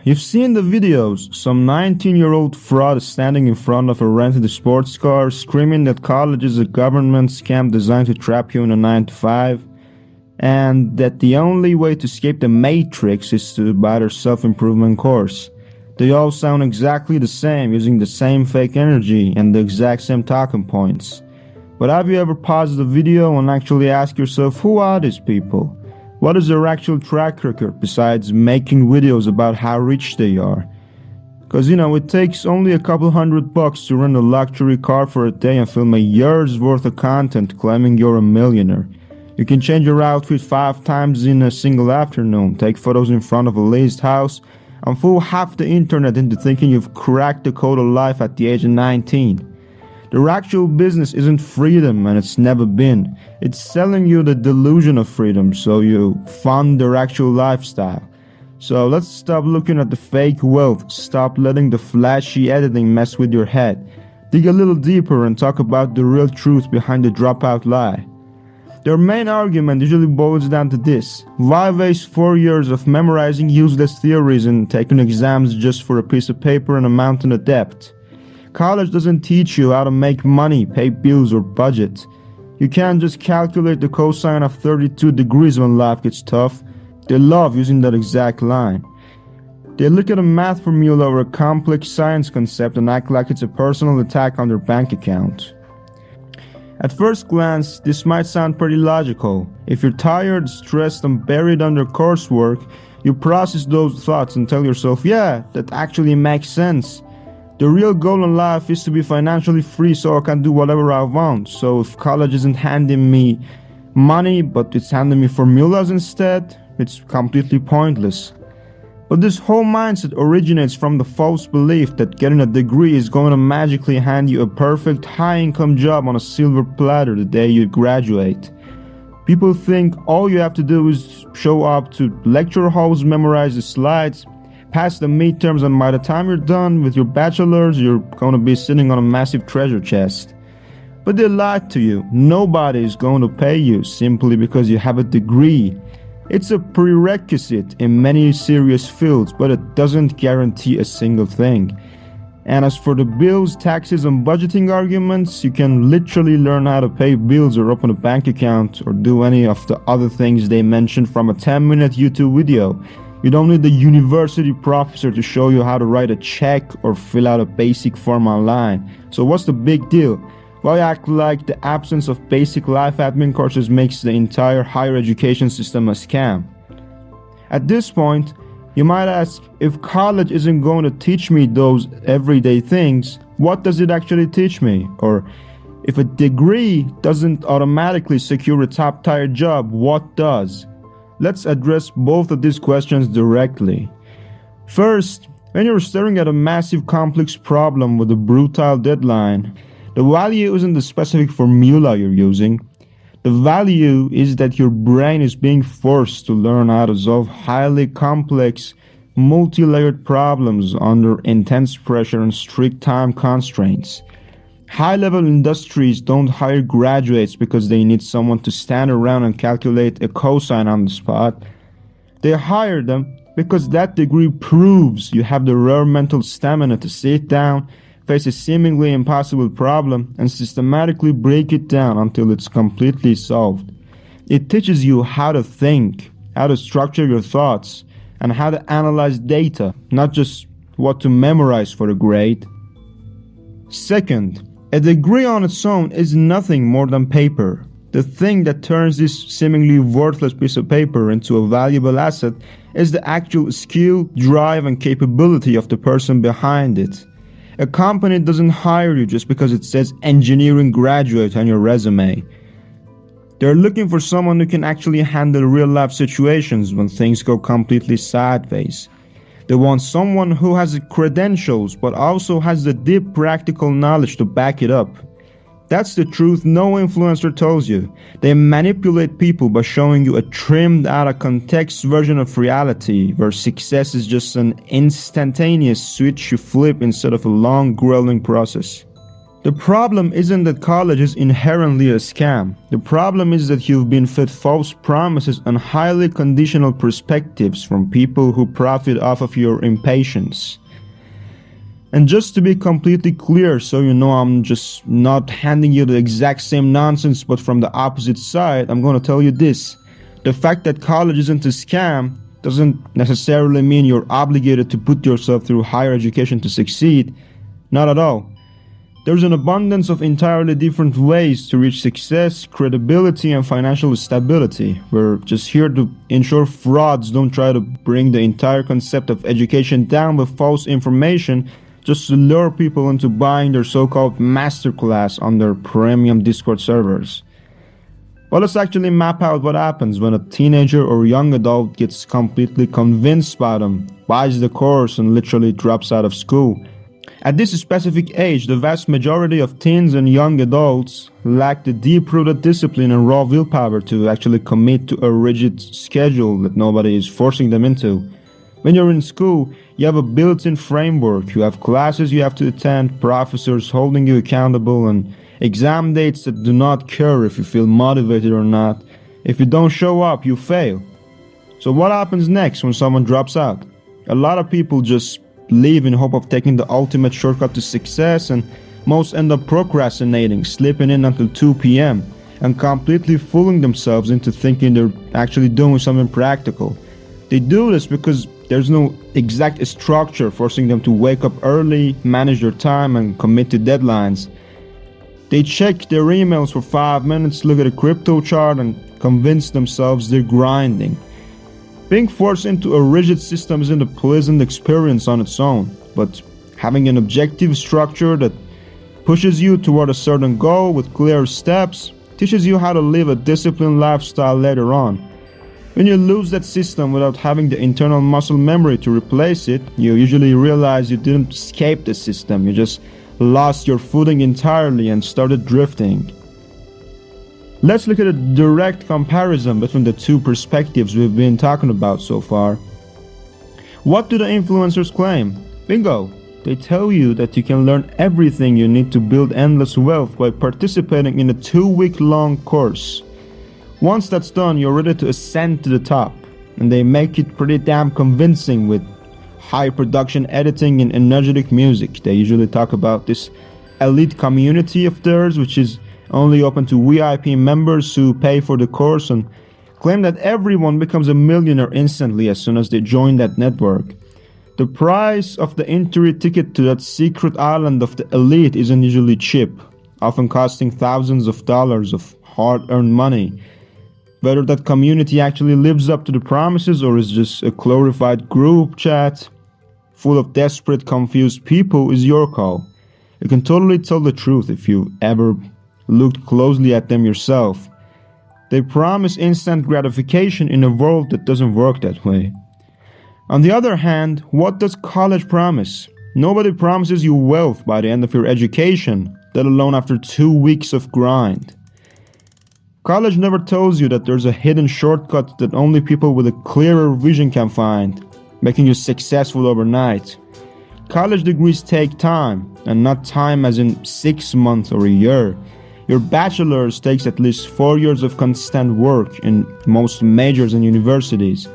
You've seen the videos, some 19-year-old fraud is standing in front of a rented sports car screaming that college is a government scam designed to trap you in a 9 to 5, and that the only way to escape the matrix is to buy their self-improvement course. They all sound exactly the same, using the same fake energy and the exact same talking points. But have you ever paused the video and actually asked yourself, who are these people? What is their actual track record besides making videos about how rich they are? Because it takes only a couple $100 to rent a luxury car for a day and film a year's worth of content claiming you're a millionaire. You can change your outfit 5 times in a single afternoon, take photos in front of a leased house, and fool half the internet into thinking you've cracked the code of life at the age of 19. Their actual business isn't freedom, and it's never been. It's selling you the delusion of freedom so you fund their actual lifestyle. So let's stop looking at the fake wealth, stop letting the flashy editing mess with your head. Dig a little deeper and talk about the real truth behind the dropout lie. Their main argument usually boils down to this: why waste 4 years of memorizing useless theories and taking exams just for a piece of paper and a mountain of debt? College doesn't teach you how to make money, pay bills, or budget. You can't just calculate the cosine of 32 degrees when life gets tough. They love using that exact line. They look at a math formula or a complex science concept and act like it's a personal attack on their bank account. At first glance, this might sound pretty logical. If you're tired, stressed, and buried under coursework, you process those thoughts and tell yourself, yeah, that actually makes sense. The real goal in life is to be financially free so I can do whatever I want. So if college isn't handing me money, but it's handing me formulas instead, it's completely pointless. But this whole mindset originates from the false belief that getting a degree is going to magically hand you a perfect high-income job on a silver platter the day you graduate. People think all you have to do is show up to lecture halls, memorize the slides, pass the midterms, and by the time you're done with your bachelor's, you're going to be sitting on a massive treasure chest. But they lied to you. Nobody is going to pay you simply because you have a degree. It's a prerequisite in many serious fields, but it doesn't guarantee a single thing. And as for the bills, taxes, and budgeting arguments, you can literally learn how to pay bills or open a bank account or do any of the other things they mentioned from a 10-minute YouTube video. You don't need the university professor to show you how to write a check or fill out a basic form online. So what's the big deal? Why act like the absence of basic life admin courses makes the entire higher education system a scam? At this point, you might ask, if college isn't going to teach me those everyday things, what does it actually teach me? Or if a degree doesn't automatically secure a top-tier job, what does? Let's address both of these questions directly. First, when you're staring at a massive complex problem with a brutal deadline, the value isn't the specific formula you're using. The value is that your brain is being forced to learn how to solve highly complex, multi-layered problems under intense pressure and strict time constraints. High-level industries don't hire graduates because they need someone to stand around and calculate a cosine on the spot. They hire them because that degree proves you have the rare mental stamina to sit down, face a seemingly impossible problem, and systematically break it down until it's completely solved. It teaches you how to think, how to structure your thoughts, and how to analyze data, not just what to memorize for a grade. Second, a degree on its own is nothing more than paper. The thing that turns this seemingly worthless piece of paper into a valuable asset is the actual skill, drive, and capability of the person behind it. A company doesn't hire you just because it says engineering graduate on your resume. They're looking for someone who can actually handle real-life situations when things go completely sideways. They want someone who has the credentials but also has the deep practical knowledge to back it up. That's the truth no influencer tells you. They manipulate people by showing you a trimmed out of context version of reality where success is just an instantaneous switch you flip instead of a long grueling process. The problem isn't that college is inherently a scam. The problem is that you've been fed false promises and highly conditional perspectives from people who profit off of your impatience. And just to be completely clear, so you know I'm just not handing you the exact same nonsense but from the opposite side, I'm going to tell you this. The fact that college isn't a scam doesn't necessarily mean you're obligated to put yourself through higher education to succeed. Not at all. There's an abundance of entirely different ways to reach success, credibility, and financial stability. We're just here to ensure frauds don't try to bring the entire concept of education down with false information just to lure people into buying their so-called masterclass on their premium Discord servers. But let's actually map out what happens when a teenager or young adult gets completely convinced by them, buys the course, and literally drops out of school. At this specific age, the vast majority of teens and young adults lack the deep-rooted discipline and raw willpower to actually commit to a rigid schedule that nobody is forcing them into. When you're in school, you have a built-in framework. You have classes you have to attend, professors holding you accountable, and exam dates that do not care if you feel motivated or not. If you don't show up, you fail. So what happens next when someone drops out? A lot of people just leave in hope of taking the ultimate shortcut to success, and most end up procrastinating, sleeping in until 2 p.m. and completely fooling themselves into thinking they're actually doing something practical. They do this because there's no exact structure forcing them to wake up early, manage their time, and commit to deadlines. They check their emails for 5 minutes, look at a crypto chart, and convince themselves they're grinding. Being forced into a rigid system isn't a pleasant experience on its own, but having an objective structure that pushes you toward a certain goal with clear steps teaches you how to live a disciplined lifestyle later on. When you lose that system without having the internal muscle memory to replace it, you usually realize you didn't escape the system, you just lost your footing entirely and started drifting. Let's look at a direct comparison between the two perspectives we've been talking about so far. What do the influencers claim? Bingo! They tell you that you can learn everything you need to build endless wealth by participating in a 2-week-long course. Once that's done, you're ready to ascend to the top, and they make it pretty damn convincing with high production editing and energetic music. They usually talk about this elite community of theirs, which is only open to VIP members who pay for the course, and claim that everyone becomes a millionaire instantly as soon as they join that network. The price of the entry ticket to that secret island of the elite isn't usually cheap, often costing thousands of dollars of hard-earned money. Whether that community actually lives up to the promises or is just a glorified group chat full of desperate, confused people is your call. You can totally tell the truth if you ever looked closely at them yourself. They promise instant gratification in a world that doesn't work that way. On the other hand, what does college promise? Nobody promises you wealth by the end of your education, let alone after 2 weeks of grind. College never tells you that there's a hidden shortcut that only people with a clearer vision can find, making you successful overnight. College degrees take time, and not time as in 6 months or a year. Your bachelor's takes at least 4 years of constant work in most majors and universities.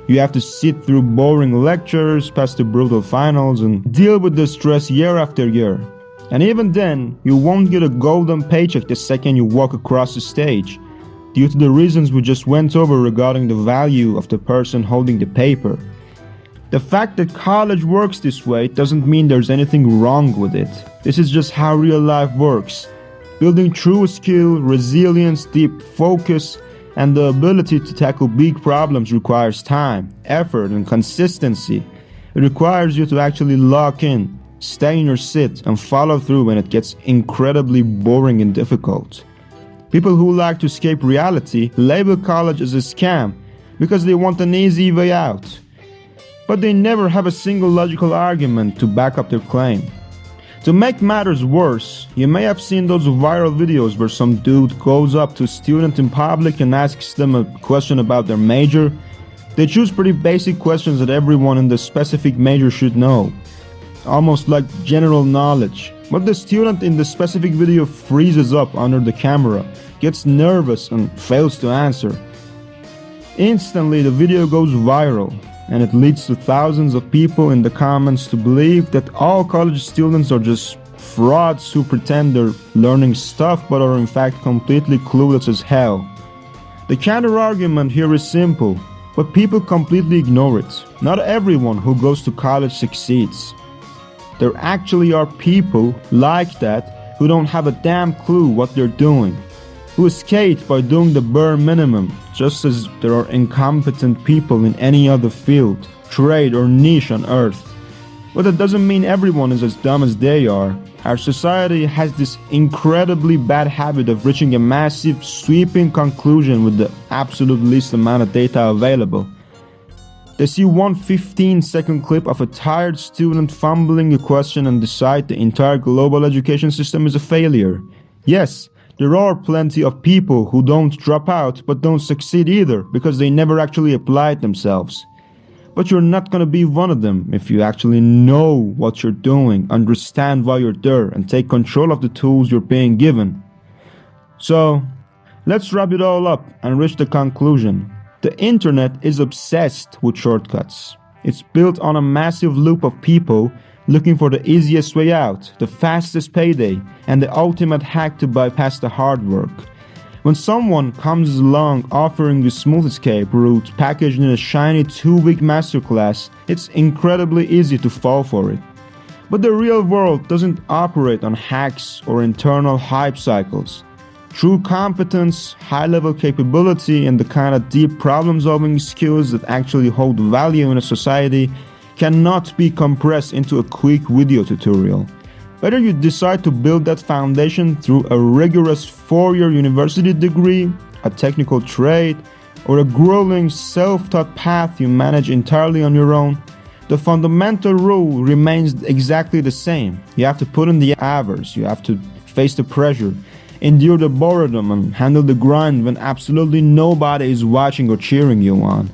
You have to sit through boring lectures, pass the brutal finals, and deal with the stress year after year. And even then, you won't get a golden paycheck the second you walk across the stage, due to the reasons we just went over regarding the value of the person holding the paper. The fact that college works this way doesn't mean there's anything wrong with it. This is just how real life works. Building true skill, resilience, deep focus, and the ability to tackle big problems requires time, effort, and consistency. It requires you to actually lock in, stay in your seat, and follow through when it gets incredibly boring and difficult. People who like to escape reality label college as a scam because they want an easy way out. But they never have a single logical argument to back up their claim. To make matters worse, you may have seen those viral videos where some dude goes up to a student in public and asks them a question about their major. They choose pretty basic questions that everyone in the specific major should know, almost like general knowledge, But the student in the specific video freezes up under the camera, gets nervous and fails to answer. Instantly the video goes viral, and it leads to thousands of people in the comments to believe that all college students are just frauds who pretend they're learning stuff but are in fact completely clueless as hell. The counter-argument here is simple, but people completely ignore it. Not everyone who goes to college succeeds. There actually are people like that who don't have a damn clue what they're doing, who escape by doing the bare minimum, just as there are incompetent people in any other field, trade or niche on earth. But that doesn't mean everyone is as dumb as they are. Our society has this incredibly bad habit of reaching a massive, sweeping conclusion with the absolute least amount of data available. They see one 15-second clip of a tired student fumbling a question and decide the entire global education system is a failure. Yes, there are plenty of people who don't drop out but don't succeed either because they never actually applied themselves. But you're not gonna be one of them if you actually know what you're doing, understand why you're there, and take control of the tools you're being given. So, let's wrap it all up and reach the conclusion. The internet is obsessed with shortcuts. It's built on a massive loop of people looking for the easiest way out, the fastest payday, and the ultimate hack to bypass the hard work. When someone comes along offering the smooth escape route packaged in a shiny 2-week masterclass, it's incredibly easy to fall for it. But the real world doesn't operate on hacks or internal hype cycles. True competence, high-level capability, and the kind of deep problem-solving skills that actually hold value in a society cannot be compressed into a quick video tutorial. Whether you decide to build that foundation through a rigorous 4-year university degree, a technical trade, or a grueling self-taught path you manage entirely on your own, the fundamental rule remains exactly the same. You have to put in the hours, you have to face the pressure, endure the boredom, and handle the grind when absolutely nobody is watching or cheering you on.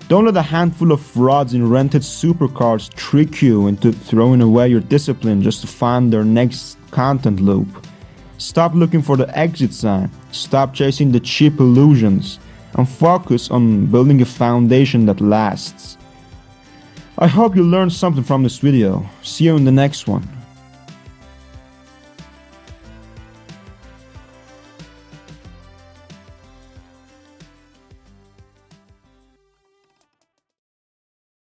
Don't let a handful of frauds in rented supercars trick you into throwing away your discipline just to find their next content loop. Stop looking for the exit sign, stop chasing the cheap illusions, and focus on building a foundation that lasts. I hope you learned something from this video. See you in the next one.